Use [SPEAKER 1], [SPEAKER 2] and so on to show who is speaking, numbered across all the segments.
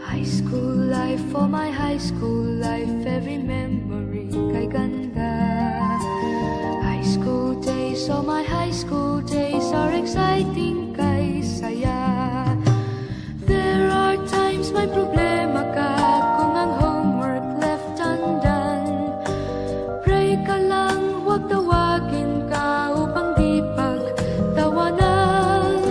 [SPEAKER 1] High school life, for my high school life, every memory kay ganda. High school days, oh my high school days are exciting kay saya. There are times may problema ka kung ang homework left undone. Pray ka lang, huwag tawagin ka upang di pagtawanan.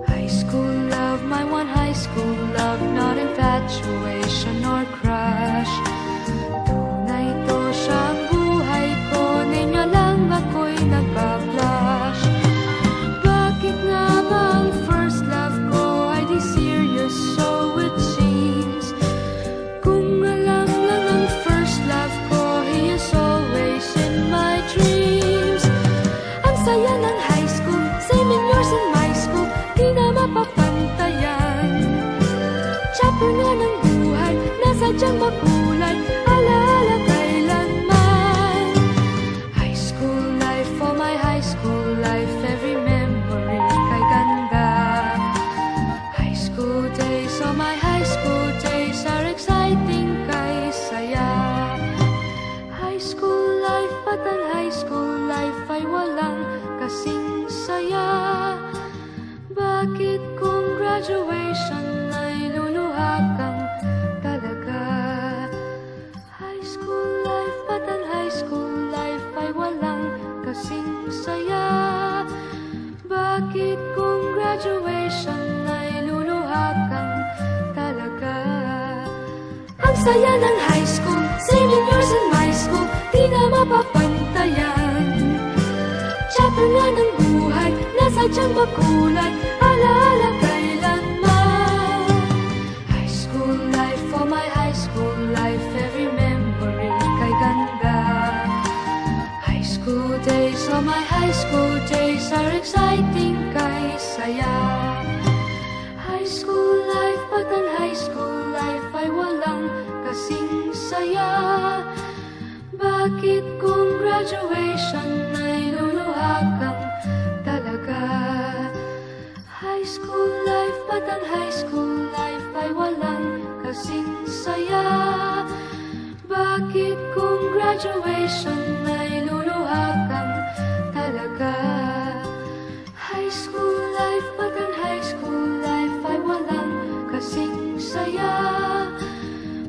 [SPEAKER 1] High school love, my one high school love, not infatuation or crush. Tunay to siyang buhay ko, niya lang ako'y nagpa-blush. Bakit nga ba ang first love ko ay di serious, so it seems? Kung alam lang ang first love ko, he is always in my dreams. Ang saya ng high school, same in yours in my school, di na mapapantayan. Chapter nga ng buhay, nasadyang makulay, alaala kailanman. High school life, for my high school life, every memory kay ganda. High school days, oh my high school days are exciting kay saya. High school life, at ang high school life ay walang kasing saya. Bakit kung graduation ay luluha kang talaga? High school life, at ang high school life ay walang kasing saya. Bakit kung graduation ay luluha kang talaga? Ang saya ng high school, same in yours in my school, di na mapapantayan. Chapter nga ng buhay, nasadyang makulay, alaala kailanman. High school life, for my high school life, every memory kay ganda. High school days, oh my high school days are exciting kay saya. High school life, at ang high school life ay walang kasing saya. Bakit kung graduation ay luluha kang talaga? High school life, at ang high school life ay walang kasing saya. Bakit kung graduation ay luluha kang talaga? High school life, at ang high school life ay walang kasing saya.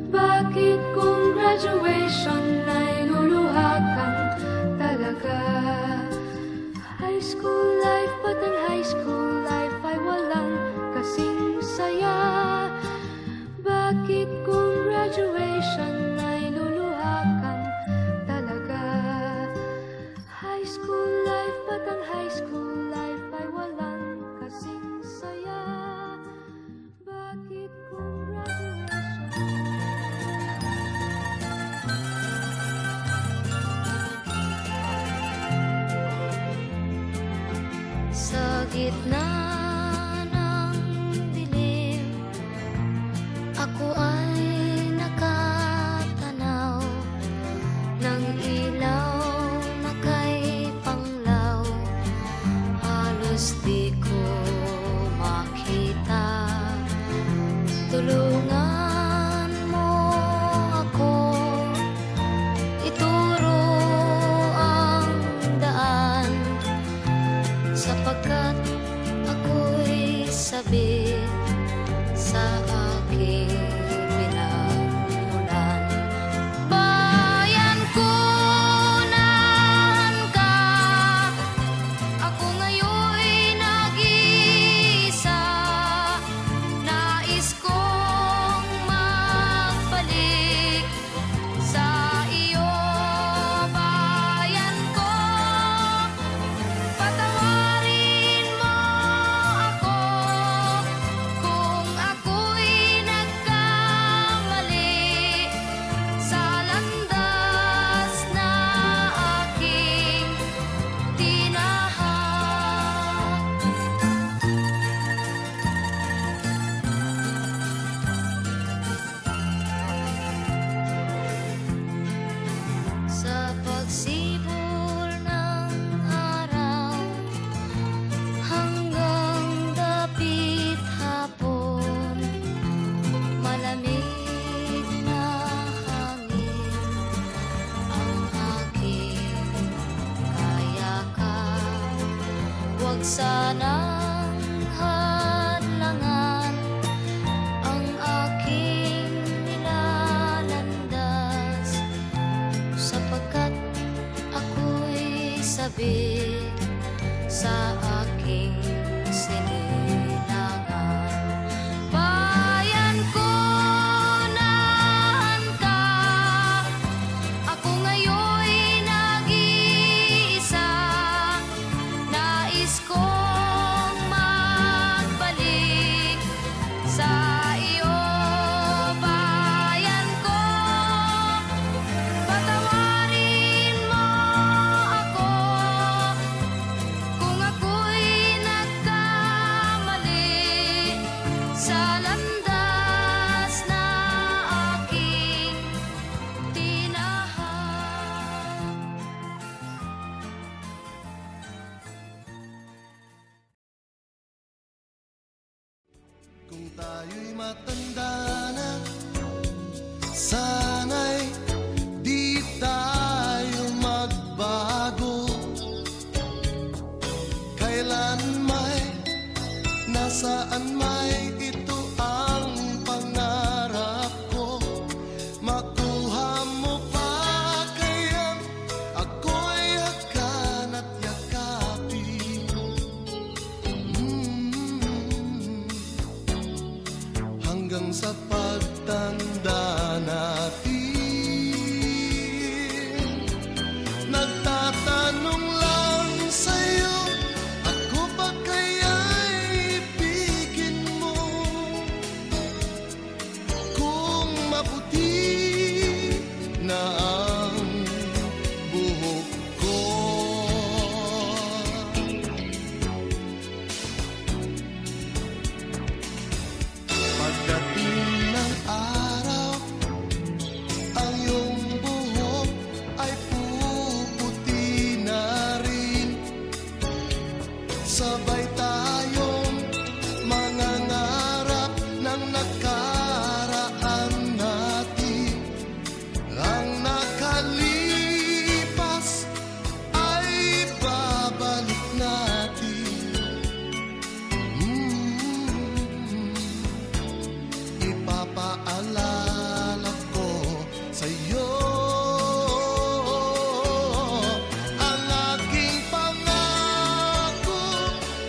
[SPEAKER 1] Bakit kung graduation ay luluha kang talaga? High school life, at ang high school life ay walang kasing saya. Bakit kung graduation ay luluha kang talaga? High school life, at ang high school life ay walang kasing saya. Bakit kung graduation sa gitna ng dilim, ako ay nakatanaw ng ilaw na kay panglaw. Halos di ko makita. Tulungan mo ako, ituro ang daan, sapagkat ako Huwag sanang hadlangan ang aking nilalandas, sapagkat ako'y sabik sa aking sinilangan. Bayan ko, nahan ka, ako ngayon'y nag-iisa. Nais kong magbalik sa iyo, bayan ko. Patawarin mo ako kung ako'y nagkamali sa landas na aking tinahak.
[SPEAKER 2] Kung tayo'y matanda na, sana'y di tayo magbago. Kailan may, nasaan may, ito ang pangarap ko. Makuha mo pa kayang ako'y hakan at yakapin. Hanggang sa pagtanda natin, nagtatanong lang sa'yo, ako ba kaya'y ibigin mo? Kung maputi na ang buhok ko, pagdating ng araw, ang iyong buhok ay puputi na rin. Sabay tayong mangangarap ng nakaraan natin. Ang nakalipas ay babalik natin. Ipapaalala ko sa'yo ang aking pangako,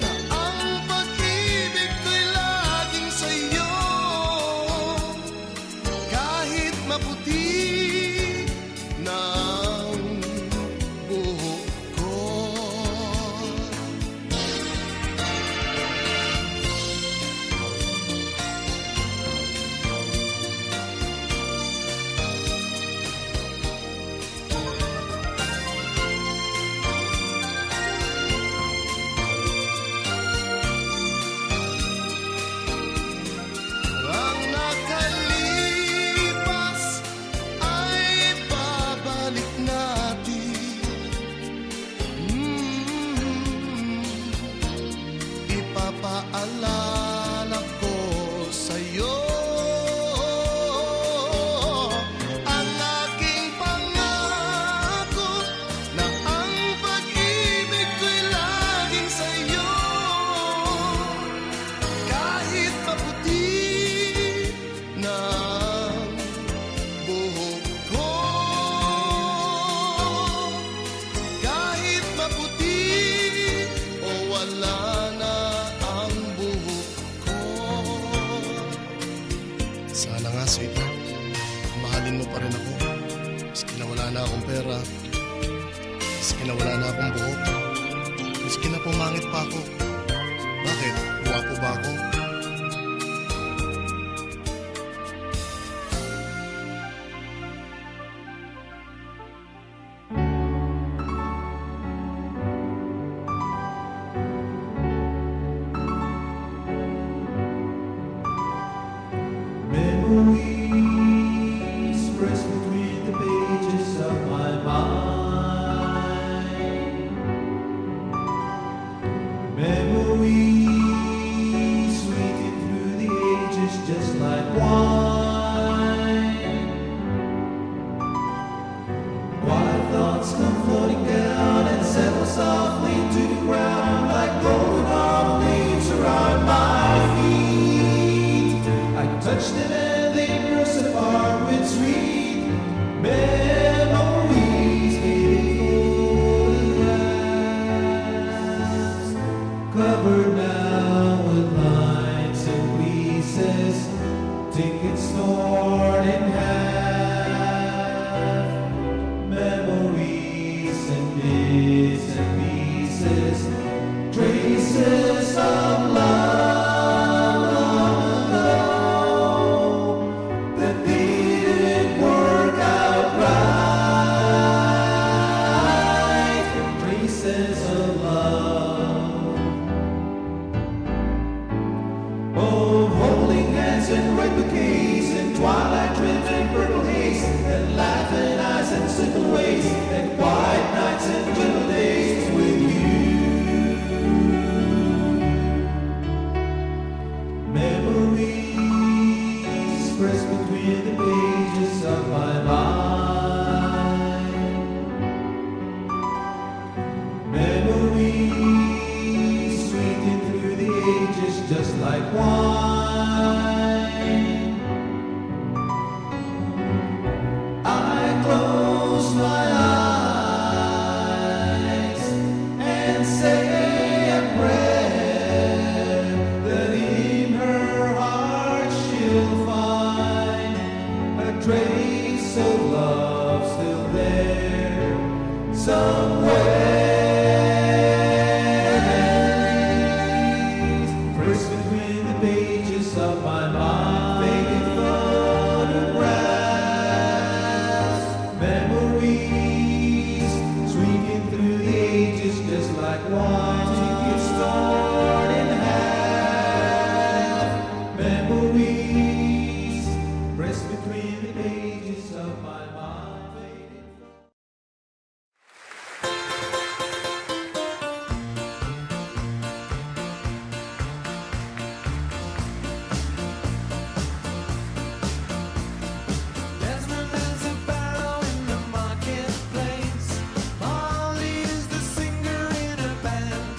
[SPEAKER 2] na ang pag-ibig ko'y laging sa'yo. Kahit maputi na ang buhok ko. Ang nakalipas ay babalik natin. Ipapaalala ko sa'yo ang aking pangako, na ang pag-ibig ko'y laging sa'yo. Kahit maputi na ang buhok ko, kahit maputi o wala na ang buhok ko. Sana nga, sweetheart, mahalin mo pa rin ako. Maski na wala na akong pera, maski na wala na akong buhok, maski na pumangit pa ako. Bakit? Guwapo ba ako?
[SPEAKER 3] Memories press between the pages of my mind. Memories touched them and they burst apart with sweet memories, fading photographs, covered now with lines and pieces, tickets torn in half, memories and bits and pieces, traces of love long ago that didn't work out right, traces of love. Oh, holding hands and red bouquets and twilight trims and purple haze and laughing eyes and simple ways and quiet nights and gentle days with you. Memories pressed between the pages of my mind. Memories sweetened through the ages just like wine. I close my eyes and say a prayer that in her heart she'll find a trace of love still there somewhere. Pressed between the pages of my mind, faded photographs, memories sweeping through the ages just like wine. Tickets torn in half, memories pressed between the pages of my mind. Faded
[SPEAKER 4] Desmond is a barrow in the marketplace. Molly is the singer in a band.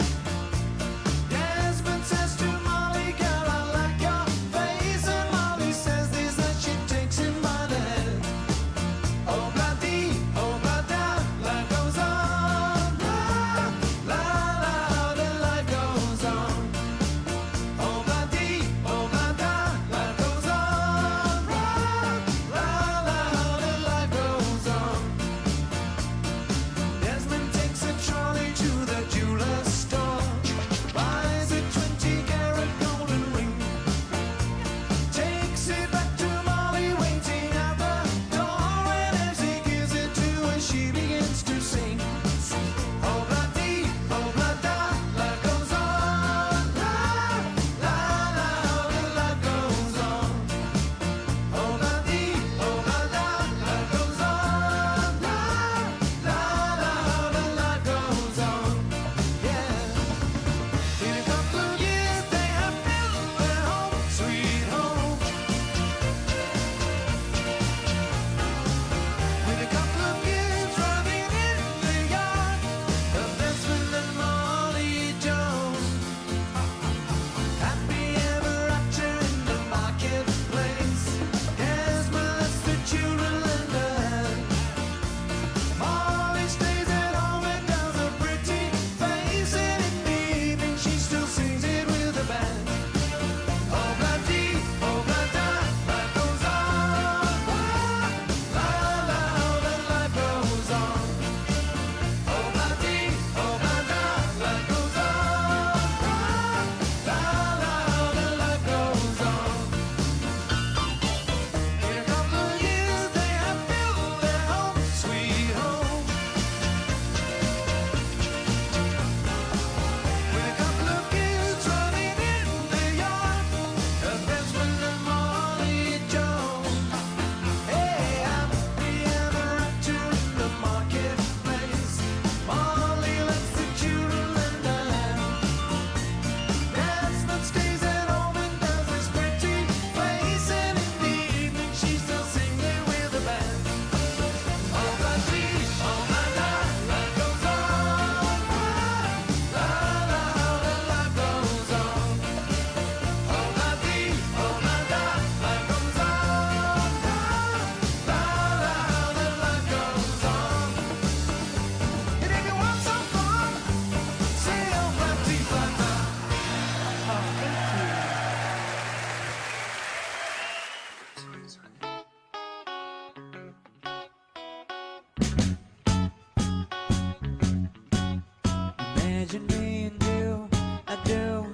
[SPEAKER 4] Imagine me and you, I do.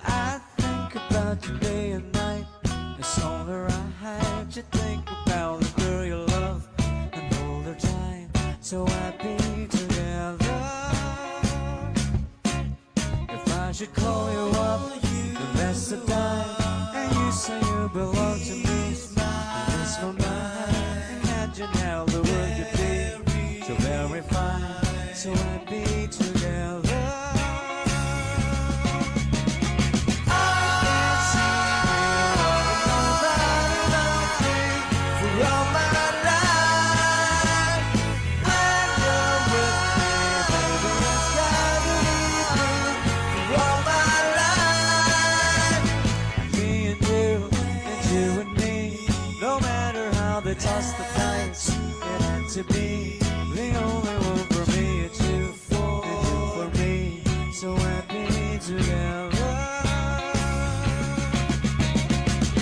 [SPEAKER 4] I think about you day and night. It's all right to think about the girl you love and hold her tight. So happy together. If I should call you up the best of time, and you say you belong to me, and it's for mine. Imagine how the world could be so very fine, so happy together. They toss the dice, it had to be the only one for me. It's you and you for me, so happy together.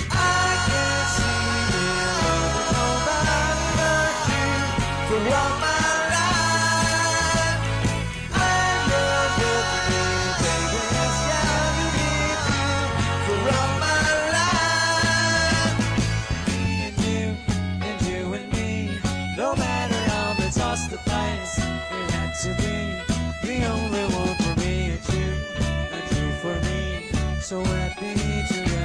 [SPEAKER 4] I can't see me loving nobody but you for all my life. I love with me, baby, it's gotta be true for all my life. No matter how they toss the dice, it had to be the only one for me. It's you and you for me, so happy together.